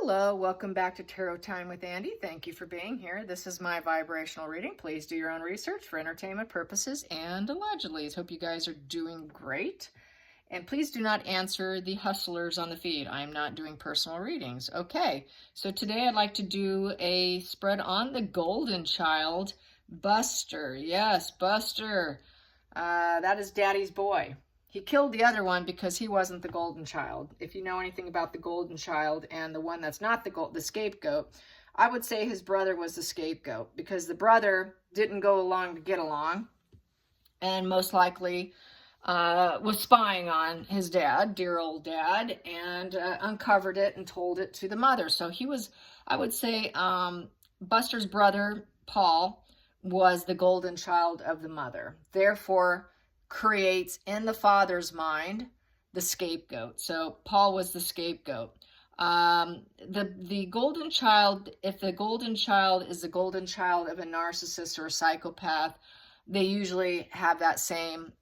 Hello, welcome back to Tarot Time with Andy. Thank you for being here. This is my vibrational reading. Please do your own research for entertainment purposes and allegedly. Hope you guys are doing great. And please do not answer the hustlers on the feed. I'm not doing personal readings. Okay, so today I'd like to do a spread on the golden child, Buster. Yes, Buster. That is Daddy's boy. He killed the other one because he wasn't the golden child. If you know anything about the golden child and the one that's not the scapegoat, I would say his brother was the scapegoat because the brother didn't go along to get along and most likely was spying on his dad, dear old dad, and uncovered it and told it to the mother. So he was, I would say, Buster's brother, Paul, was the golden child of the mother. Therefore, creates in the father's mind the scapegoat. So Paul was the scapegoat. The golden child, if the golden child is the golden child of a narcissist or a psychopath, they usually have that same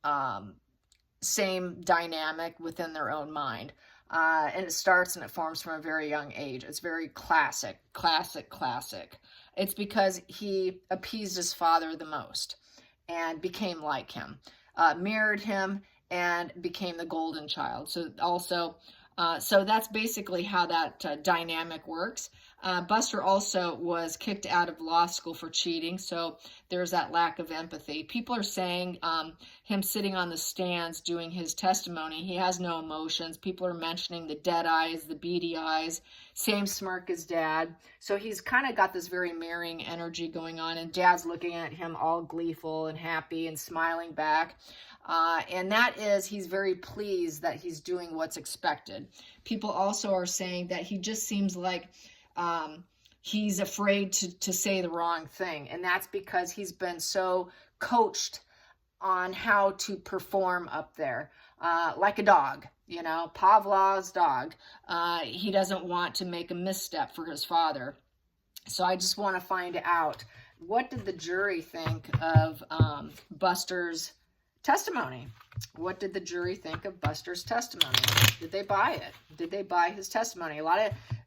dynamic within their own mind. And it starts and it forms from a very young age. It's very classic. It's because he appeased his father the most and became like him. Mirrored him and became the golden child. So also, so that's basically how that dynamic works. Buster also was kicked out of law school for cheating, so there's that lack of empathy. People are saying him sitting on the stands doing his testimony, he has no emotions. People are mentioning the dead eyes, the beady eyes, same smirk as dad. So he's kind of got this very mirroring energy going on, and dad's looking at him all gleeful and happy and smiling back. And that is, he's very pleased that he's doing what's expected. People also are saying that he just seems like he's afraid to say the wrong thing. And that's because he's been so coached on how to perform up there, like a dog, you know, Pavlov's dog. He doesn't want to make a misstep for his father. So I just want to find out, what did the jury think of Buster's testimony? What did the jury think of Buster's testimony? Did they buy it? Did they buy his testimony?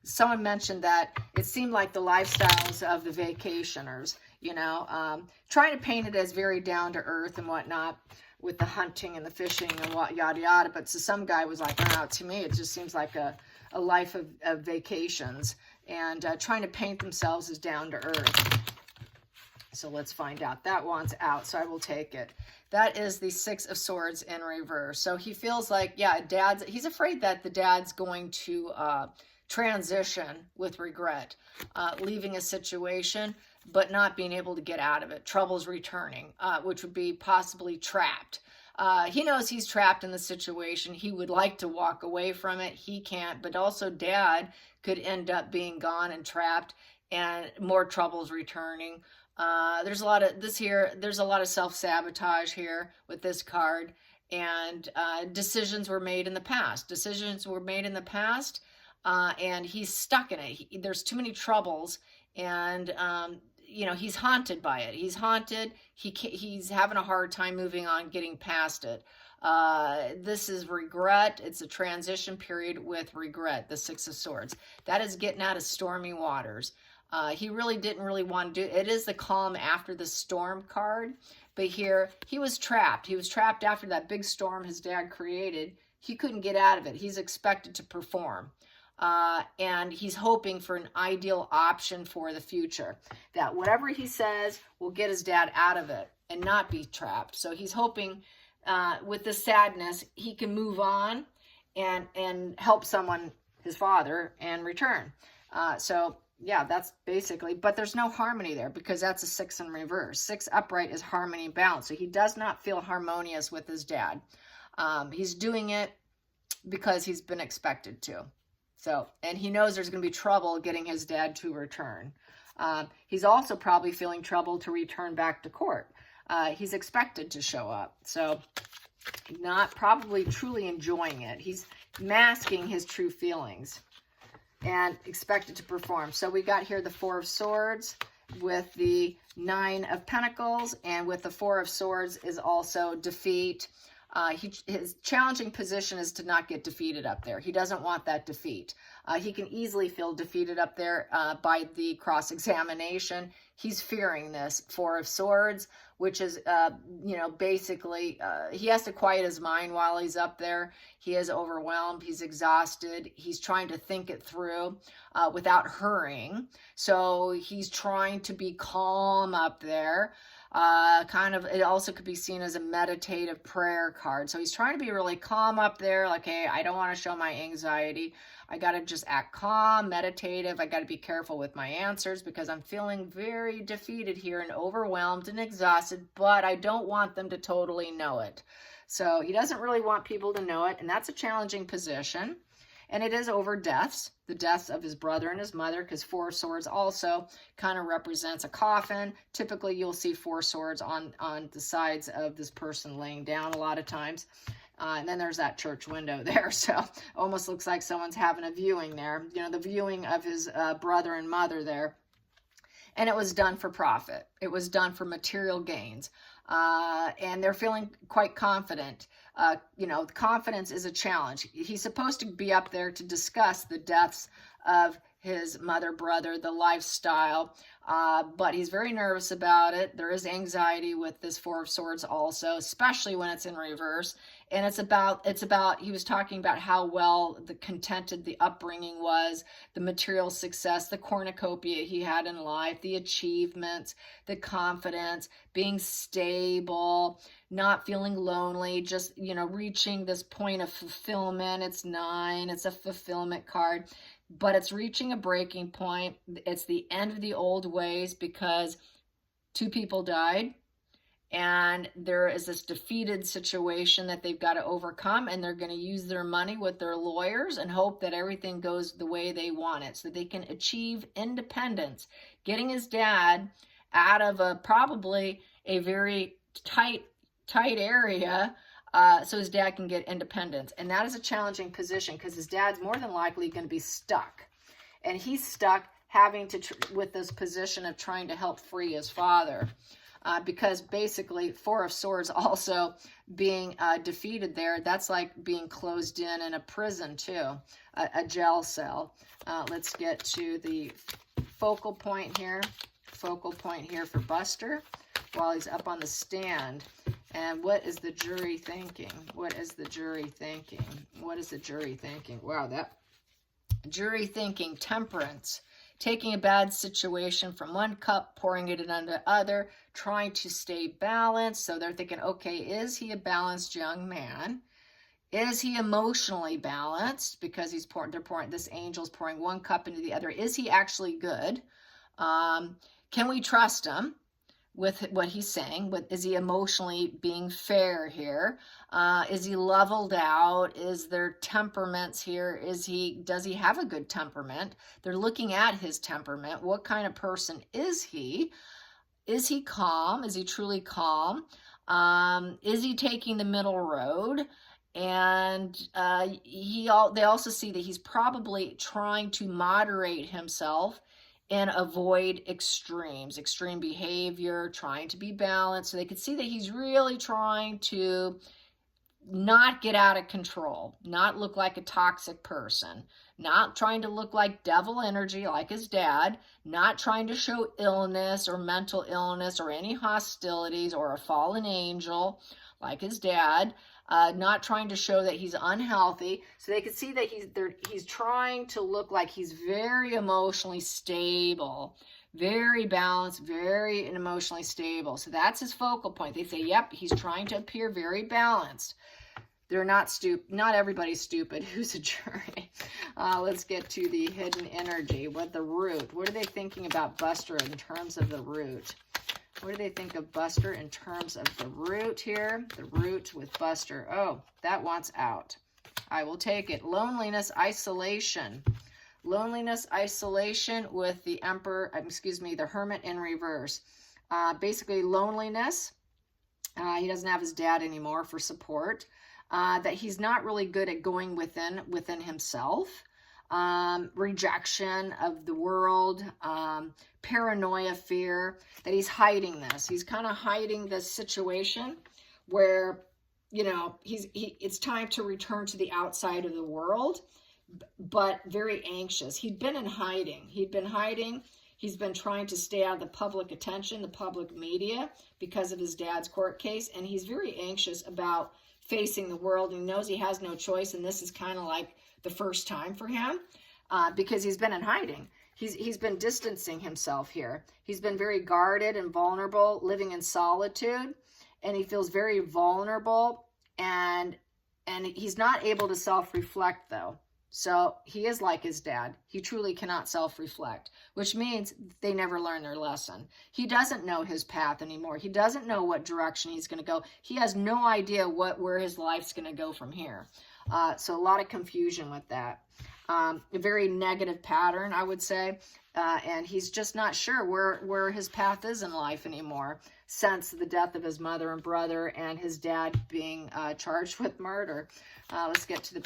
Someone mentioned that it seemed like the lifestyles of the vacationers, you know, trying to paint it as very down to earth and whatnot with the hunting and the fishing and what yada yada. But so some guy was like, oh, to me, it just seems like a life of vacations and trying to paint themselves as down to earth. So let's find out. That one's out, so I will take it. That is the Six of Swords in reverse. So he feels like, yeah, he's afraid that the dad's going to transition with regret, leaving a situation, but not being able to get out of it. Trouble's returning, which would be possibly trapped. He knows he's trapped in the situation. He would like to walk away from it. He can't, but also dad could end up being gone and trapped and more troubles returning. There's a lot of this here. There's a lot of self-sabotage here with this card, and decisions were made in the past. And he's stuck in it. There's too many troubles, and you know, he's haunted by it. He's haunted. He's having a hard time moving on, getting past it. This is regret. It's a transition period with regret. The Six of Swords. That is getting out of stormy waters. He really didn't want to do it. It is the calm after the storm card, but here he was trapped. He was trapped after that big storm his dad created. He couldn't get out of it. He's expected to perform. And he's hoping for an ideal option for the future, that whatever he says will get his dad out of it and not be trapped. So he's hoping with the sadness, he can move on and help someone, his father, and return. So yeah, that's basically, but there's no harmony there because that's a 6 in reverse. 6 upright is harmony and balance. So he does not feel harmonious with his dad. He's doing it because he's been expected to. So, and he knows there's going to be trouble getting his dad to return. He's also probably feeling trouble to return back to court. He's expected to show up. So not probably truly enjoying it. He's masking his true feelings and expected to perform. So we got here the Four of Swords with the Nine of Pentacles, and with the Four of Swords is also defeat, His challenging position is to not get defeated up there. He doesn't want that defeat. He can easily feel defeated up there by the cross-examination. He's fearing this. Four of Swords, which is, basically, he has to quiet his mind while he's up there. He is overwhelmed. He's exhausted. He's trying to think it through without hurrying. So he's trying to be calm up there. It also could be seen as a meditative prayer card. So he's trying to be really calm up there. Like, hey, I don't want to show my anxiety. I got to just act calm, meditative. I got to be careful with my answers because I'm feeling very defeated here and overwhelmed and exhausted, but I don't want them to totally know it. So he doesn't really want people to know it, and that's a challenging position. And it is over deaths, the deaths of his brother and his mother, because Four of Swords also kind of represents a coffin. Typically, you'll see Four Swords on the sides of this person laying down a lot of times. And then there's that church window there. So almost looks like someone's having a viewing there. The viewing of his brother and mother there. And it was done for profit. It was done for material gains. And they're feeling quite confident. Confidence is a challenge. He's supposed to be up there to discuss the deaths of his mother, brother, the lifestyle, but he's very nervous about it. There is anxiety with this Four of Swords also, especially when it's in reverse. And it's about, he was talking about how well contented the upbringing was, the material success, the cornucopia he had in life, the achievements, the confidence, being stable, not feeling lonely, just, reaching this point of fulfillment. It's 9, it's a fulfillment card, but it's reaching a breaking point. It's the end of the old ways because 2 people died. And there is this defeated situation that they've got to overcome, and they're going to use their money with their lawyers and hope that everything goes the way they want it so they can achieve independence, getting his dad out of probably a very tight area so his dad can get independence. And that is a challenging position because his dad's more than likely going to be stuck. And he's stuck having to, with this position of trying to help free his father. Because basically Four of Swords also being defeated there, that's like being closed in a prison too, a jail cell. Let's get to the focal point here for Buster while he's up on the stand. And what is the jury thinking? What is the jury thinking? What is the jury thinking? Wow, that jury thinking, temperance. Taking a bad situation from one cup, pouring it into the other, trying to stay balanced. So they're thinking, okay, is he a balanced young man? Is he emotionally balanced? Because this angel's pouring one cup into the other. Is he actually good? Can we trust him with what he's saying? Is he emotionally being fair here? Is he leveled out? Is there temperaments here? Does he have a good temperament? They're looking at his temperament. What kind of person is he? Is he calm? Is he truly calm? Is he taking the middle road? And they also see that he's probably trying to moderate himself and avoid extreme behavior, trying to be balanced. So they could see that he's really trying to not get out of control, not look like a toxic person, not trying to look like devil energy like his dad, not trying to show illness or mental illness or any hostilities or a fallen angel like his dad, not trying to show that he's unhealthy. So they could see that he's trying to look like he's very emotionally stable, very balanced, very emotionally stable. So that's his focal point. They say, yep, he's trying to appear very balanced. They're not stupid. Not everybody's stupid who's a jury. Let's get to the hidden energy. The root. What are they thinking about Buster in terms of the root? What do they think of Buster in terms of the root here? The root with Buster. Oh, that wants out. I will take it. Loneliness, isolation. Loneliness, isolation with the the Hermit in reverse. Basically loneliness. He doesn't have his dad anymore for support. That he's not really good at going within himself. Rejection of the world, paranoia, fear, that he's hiding this. He's kind of hiding this situation where, you know, it's time to return to the outside of the world, but very anxious. He'd been in hiding. He'd been hiding. He's been trying to stay out of the public attention, the public media, because of his dad's court case. And he's very anxious about facing the world. He knows he has no choice. And this is kind of like the first time for him because he's been in hiding. He's been distancing himself here. He's been very guarded and vulnerable, living in solitude. And he feels very vulnerable. And he's not able to self-reflect, though. So he is like his dad. He truly cannot self-reflect, which means they never learn their lesson. He doesn't know his path anymore. He doesn't know what direction he's going to go. He has no idea where his life's going to go from here. So a lot of confusion with that. A very negative pattern, I would say. And he's just not sure where his path is in life anymore since the death of his mother and brother and his dad being charged with murder. Let's get to the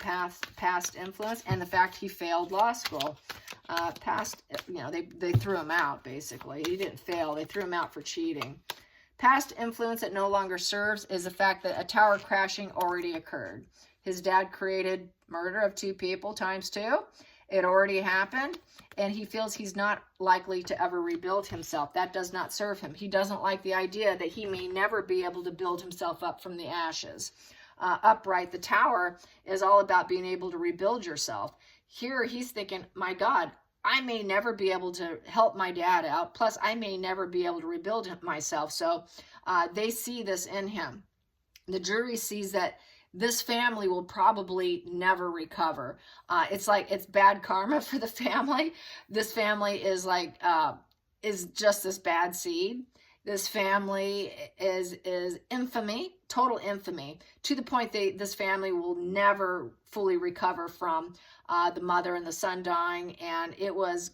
past influence and the fact he failed law school. They threw him out, basically. He didn't fail. They threw him out for cheating. Past influence that no longer serves is the fact that a tower crashing already occurred. His dad created murder of 2 people times 2. It already happened, and he feels he's not likely to ever rebuild himself. That does not serve him. He doesn't like the idea that he may never be able to build himself up from the ashes. Upright, the tower is all about being able to rebuild yourself. Here, he's thinking, my God, I may never be able to help my dad out. Plus, I may never be able to rebuild myself. So they see this in him. The jury sees that this family will probably never recover. It's like it's bad karma for the family. This family is like is just this bad seed. This family is infamy, total infamy, to the point this family will never fully recover from the mother and the son dying, and it was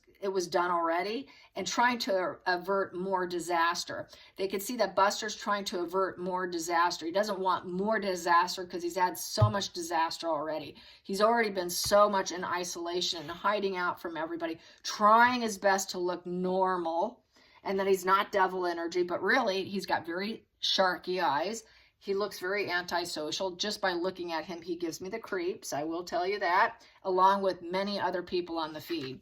done already, and trying to avert more disaster. They could see that Buster's trying to avert more disaster. He doesn't want more disaster because he's had so much disaster already. He's already been so much in isolation and hiding out from everybody, trying his best to look normal, and that he's not devil energy, but really he's got very sharky eyes. He looks very antisocial. Just by looking at him, he gives me the creeps, I will tell you that, along with many other people on the feed.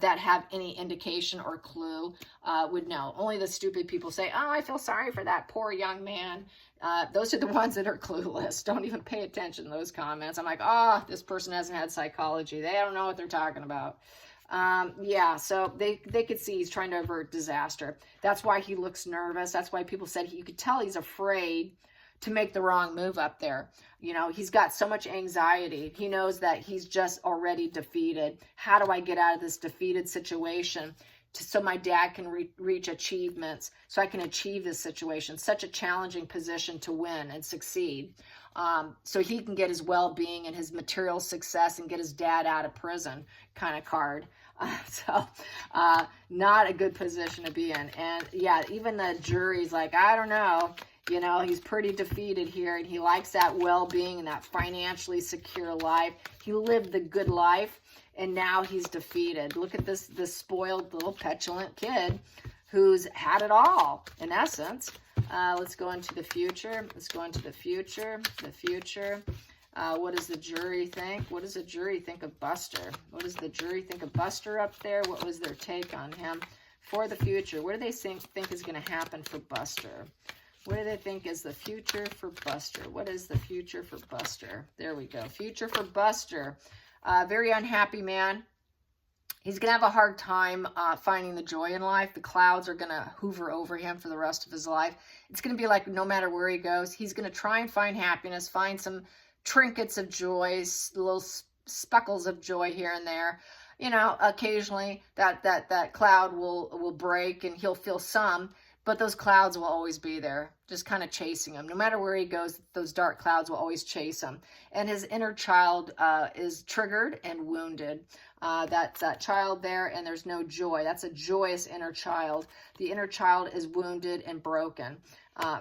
That have any indication or clue would know. Only the stupid people say, oh, I feel sorry for that poor young man. Those are the ones that are clueless. Don't even pay attention to those comments. I'm like, oh, this person hasn't had psychology. They don't know what they're talking about. Yeah, so they could see he's trying to avert disaster. That's why he looks nervous. That's why people said you could tell he's afraid to make the wrong move up there. You know, he's got so much anxiety. He knows that he's just already defeated. How do I get out of this defeated situation so my dad can reach achievements, so I can achieve this situation? Such a challenging position to win and succeed. So he can get his well-being and his material success and get his dad out of prison kind of card. Not a good position to be in. And yeah, even the jury's like, I don't know. You know, he's pretty defeated here, and he likes that well-being and that financially secure life. He lived the good life, and now he's defeated. Look at this spoiled little petulant kid who's had it all, in essence. Let's go into the future. Let's go into the future. The future. What does the jury think? What does the jury think of Buster? What does the jury think of Buster up there? What was their take on him for the future? What do they think is going to happen for Buster? What do they think is the future for Buster? What is the future for Buster? There we go. Future for Buster. Very unhappy man. He's going to have a hard time finding the joy in life. The clouds are going to hoover over him for the rest of his life. It's going to be like no matter where he goes, he's going to try and find happiness, find some trinkets of joy, little speckles of joy here and there. You know, occasionally that cloud will break and he'll feel some. But those clouds will always be there, just kind of chasing him. No matter where he goes, those dark clouds will always chase him. And his inner child is triggered and wounded. That's that child there, and there's no joy. That's a joyous inner child. The inner child is wounded and broken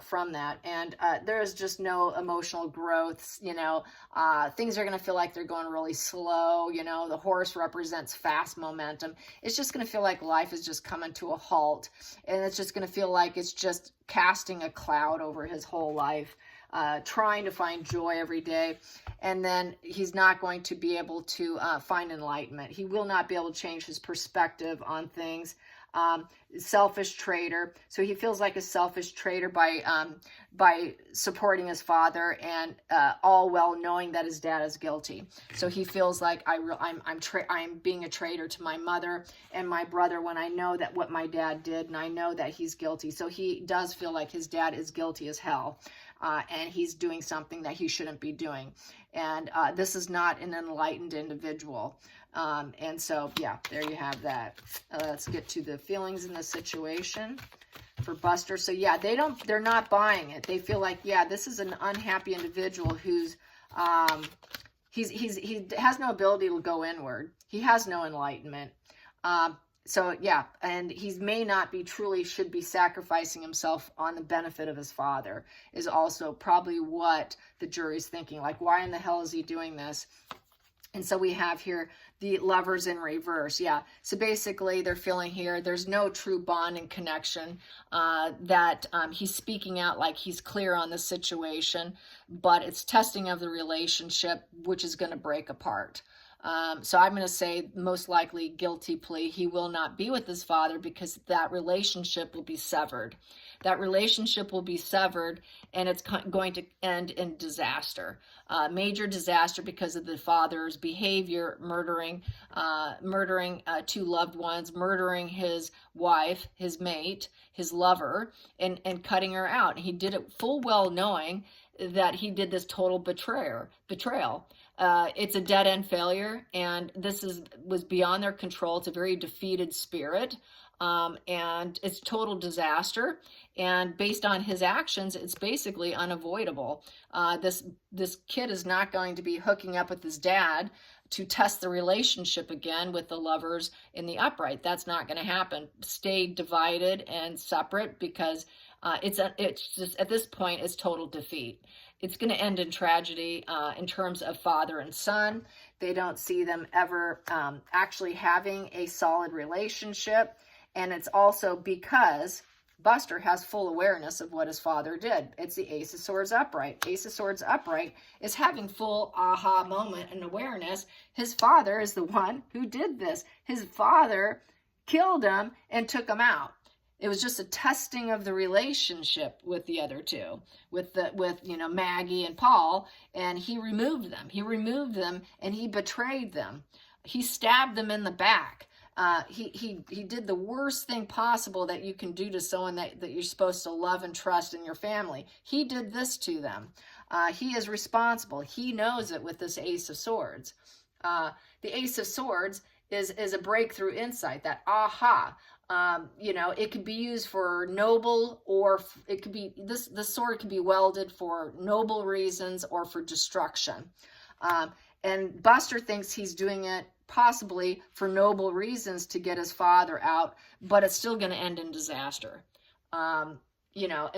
from that. And there is just no emotional growth. You know, things are going to feel like they're going really slow. You know, the horse represents fast momentum. It's just going to feel like life is just coming to a halt. And it's just going to feel like it's just casting a cloud over his whole life. trying to find joy every day. And then he's not going to be able to find enlightenment. He will not be able to change his perspective on things. Selfish traitor. So he feels like a selfish traitor by supporting his father, and all well knowing that his dad is guilty. So he feels like I'm being a traitor to my mother and my brother when I know that what my dad did, and I know that he's guilty. So he does feel like his dad is guilty as hell, and he's doing something that he shouldn't be doing. And this is not an enlightened individual. And so, yeah, there you have that. Let's get to the feelings in the situation for Buster. So, yeah, they're not buying it. They feel like, yeah, this is an unhappy individual who's, he has no ability to go inward. He has no enlightenment. So, yeah, and he may not be truly should be sacrificing himself on the benefit of his father is also probably what the jury's thinking. Like, why in the hell is he doing this? And so we have here the Lovers in reverse. Yeah. So basically they're feeling here there's no true bond and connection, that he's speaking out like he's clear on the situation, but it's testing of the relationship, which is going to break apart. So I'm going to say most likely guilty plea. He will not be with his father because that relationship will be severed. That relationship will be severed, and it's going to end in disaster. Major disaster because of the father's behavior, murdering two loved ones, murdering his wife, his mate, his lover, and cutting her out. He did it full well knowing that he did this total betrayal. It's a dead-end failure, and this was beyond their control. It's a very defeated spirit, and it's total disaster. And based on his actions, it's basically unavoidable. This kid is not going to be hooking up with his dad to test the relationship again with the lovers in the upright. That's not going to happen. Stay divided and separate because it's just at this point it's total defeat. It's going to end in tragedy in terms of father and son. They don't see them ever actually having a solid relationship. And it's also because Buster has full awareness of what his father did. It's the Ace of Swords upright. Ace of Swords upright is having full aha moment and awareness. His father is the one who did this. His father killed him and took him out. It was just a testing of the relationship with the other two, with Maggie and Paul, and he removed them. He removed them and he betrayed them. He stabbed them in the back. He did the worst thing possible that you can do to someone that you're supposed to love and trust in your family. He did this to them. He is responsible. He knows it with this Ace of Swords. The Ace of Swords is a breakthrough insight, that aha. It could be used for noble, or it could be, the sword could be welded for noble reasons or for destruction. And Buster thinks he's doing it possibly for noble reasons to get his father out, but it's still going to end in disaster. And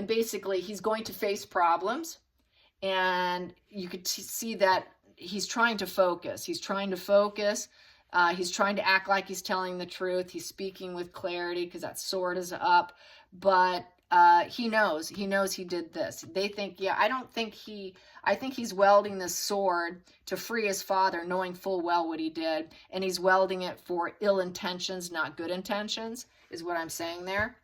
basically he's going to face problems, and you could see that he's trying to focus. He's trying to act like he's telling the truth. He's speaking with clarity because that sword is up, but he knows he did this. They think, I think he's welding this sword to free his father, knowing full well what he did. And he's welding it for ill intentions, not good intentions, is what I'm saying there.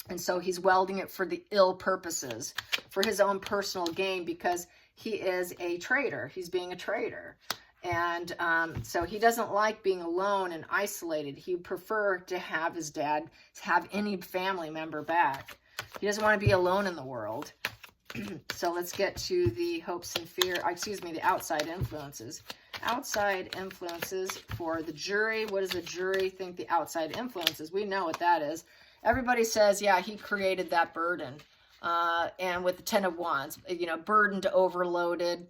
And so he's welding it for the ill purposes, for his own personal gain, because he is a traitor. He's being a traitor. And so he doesn't like being alone and isolated. He'd prefer to have his dad have any family member back. He doesn't want to be alone in the world. So let's get to the hopes and the outside influences. Outside influences for the jury. What does the jury think the outside influences? We know what that is. Everybody says, yeah, he created that burden. And with the Ten of Wands, burdened, overloaded.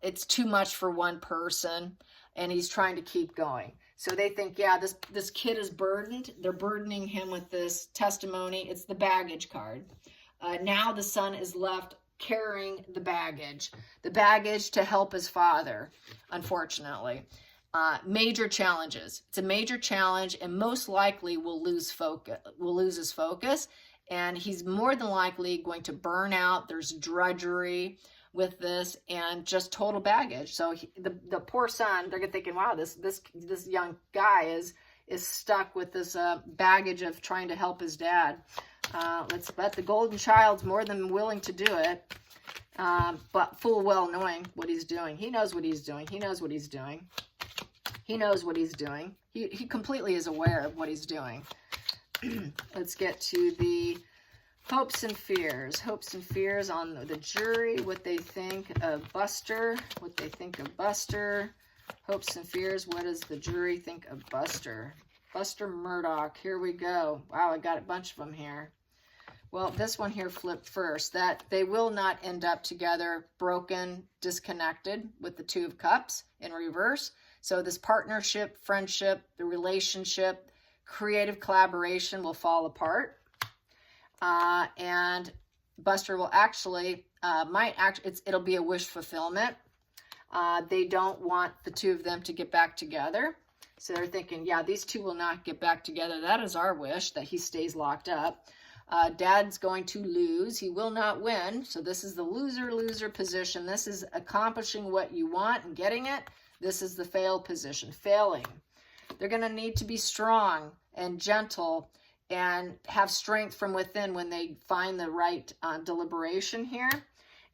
It's too much for one person, and he's trying to keep going. So they think, yeah, this kid is burdened. They're burdening him with this testimony. It's the baggage card. Now the son is left carrying the baggage to help his father, unfortunately. Major challenges. It's a major challenge, and most likely will lose his focus and he's more than likely going to burn out. There's drudgery with this and just total baggage. So the poor son, they're thinking, wow, this young guy is stuck with this baggage of trying to help his dad. Let's bet the golden child's more than willing to do it, but full well knowing what he's doing. He knows what he's doing. He knows what he's doing. He knows what he's doing. He completely is aware of what he's doing. Let's get to the hopes and fears. Hopes and fears on the jury, what they think of Buster. What they think of Buster. Hopes and fears, what does the jury think of Buster? Buster Murdaugh, here we go. Wow, I got a bunch of them here. Well, this one here flipped first, that they will not end up together, broken, disconnected, with the Two of Cups in reverse. So this partnership, friendship, the relationship, creative collaboration will fall apart. And Buster will actually, it'll be a wish fulfillment. They don't want the two of them to get back together. So they're thinking, yeah, these two will not get back together. That is our wish, that he stays locked up. Dad's going to lose. He will not win. So this is the loser-loser position. This is accomplishing what you want and getting it. This is the fail position, failing. They're going to need to be strong and gentle and have strength from within when they find the right deliberation here.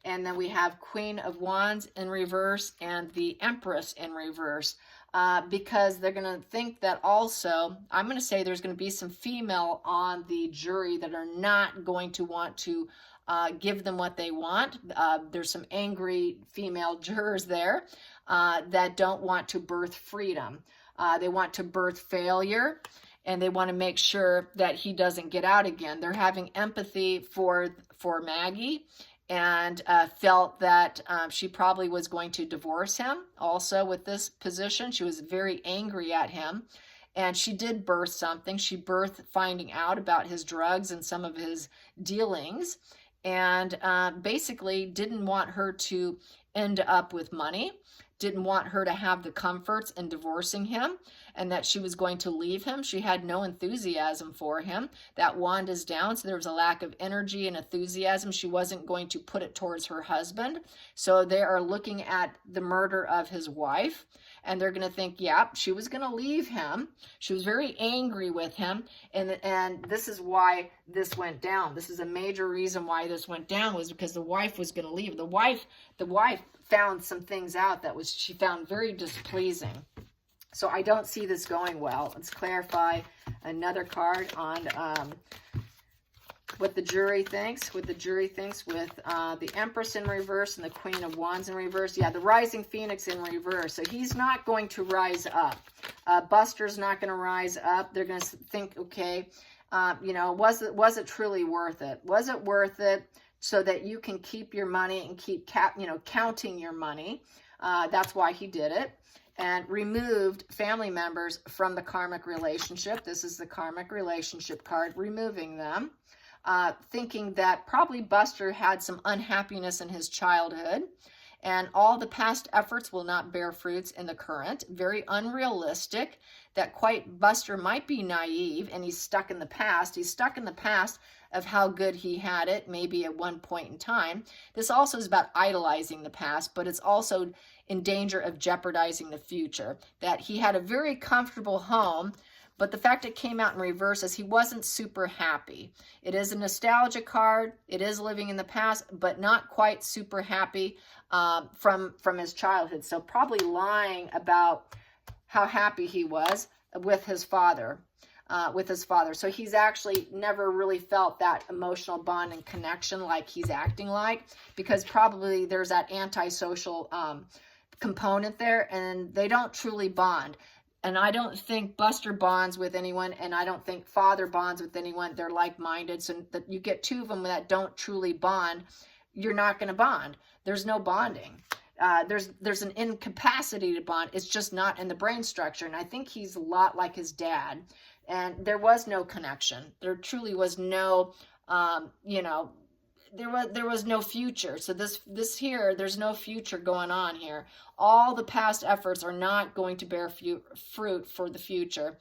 And then we have Queen of Wands in reverse and the Empress in reverse. Because they're going to think that also, I'm going to say there's going to be some female on the jury that are not going to want to give them what they want. There's some angry female jurors there that don't want to birth freedom. They want to birth failure, and they want to make sure that he doesn't get out again. They're having empathy for Maggie, and felt that she probably was going to divorce him also with this position. She was very angry at him, and she did birth something. She birthed finding out about his drugs and some of his dealings, and basically didn't want her to end up with money, didn't want her to have the comforts in divorcing him, and that she was going to leave him. She had no enthusiasm for him. That wand is down, so there was a lack of energy and enthusiasm. She wasn't going to put it towards her husband. So they are looking at the murder of his wife, and they're going to think, yeah, she was going to leave him. She was very angry with him, and this is why this went down. This is a major reason why this went down, was because the wife was going to leave. The wife found some things out that she found very displeasing. So I don't see this going well. Let's clarify another card on what the jury thinks. What the jury thinks with the Empress in reverse and the Queen of Wands in reverse. Yeah, the Rising Phoenix in reverse. So he's not going to rise up. Buster's not going to rise up. They're going to think, okay, was it truly worth it? Was it worth it so that you can keep your money and keep counting your money? That's why he did it. And removed family members from the karmic relationship. This is the karmic relationship card, removing them. Thinking that probably Buster had some unhappiness in his childhood, and all the past efforts will not bear fruits in the current. Very unrealistic. That Buster might be naive, and he's stuck in the past. He's stuck in the past of how good he had it, maybe at one point in time. This also is about idolizing the past, but it's also in danger of jeopardizing the future. That he had a very comfortable home, but the fact it came out in reverse is he wasn't super happy. It is a nostalgia card. It is living in the past, but not quite super happy from his childhood. So probably lying about how happy he was with his father. So he's actually never really felt that emotional bond and connection like he's acting like, because probably there's that antisocial component there, and they don't truly bond. And I don't think Buster bonds with anyone, and I don't think Father bonds with anyone. They're like-minded, so that you get two of them that don't truly bond, you're not going to bond. There's no bonding. There's an incapacity to bond. It's just not in the brain structure, and I think he's a lot like his dad. And there was no connection. There truly was no, there was no future. So this here, there's no future going on here. All the past efforts are not going to bear fruit for the future.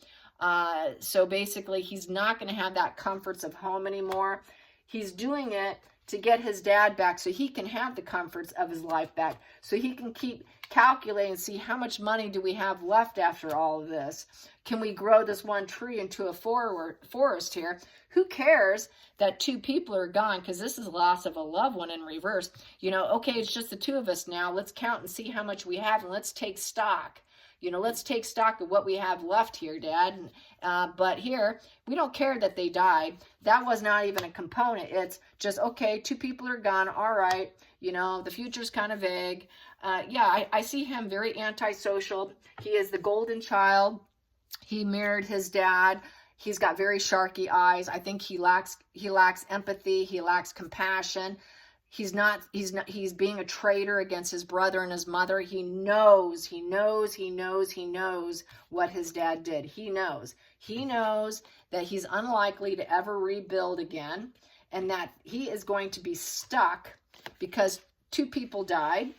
So basically, he's not going to have that comforts of home anymore. He's doing it to get his dad back so he can have the comforts of his life back, so he can keep calculating and see how much money do we have left after all of this. Can we grow this one tree into a forest here? Who cares that 2 people are gone, because this is loss of a loved one in reverse. You know, okay, it's just the 2 of us now. Let's count and see how much we have, and let's take stock. You know, let's take stock of what we have left here, Dad. But here, we don't care that they died. That was not even a component. It's just, okay, 2 people are gone. All right. You know, the future's kind of vague. Yeah, I see him very antisocial. He is the golden child. He mirrored his dad. He's got very sharky eyes. I think he lacks empathy. He lacks compassion. He's being a traitor against his brother and his mother. He knows what his dad did. He knows that he's unlikely to ever rebuild again, and that he is going to be stuck because 2 people died,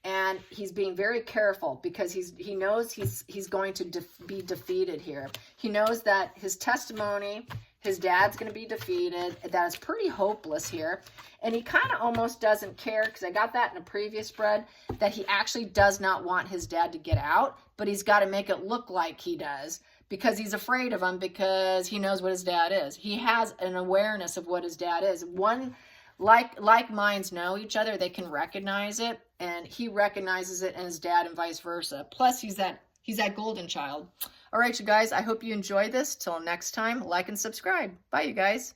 and he's being very careful because he knows he's going to be defeated here. He knows that his testimony, his dad's going to be defeated. That is pretty hopeless here. And he kind of almost doesn't care, because I got that in a previous spread, that he actually does not want his dad to get out, but he's got to make it look like he does, because he's afraid of him, because he knows what his dad is. He has an awareness of what his dad is. Like minds know each other, they can recognize it, and he recognizes it, and his dad, and vice versa. Plus, he's that golden child. All right, you guys, I hope you enjoy this. Till next time, like and subscribe. Bye, you guys.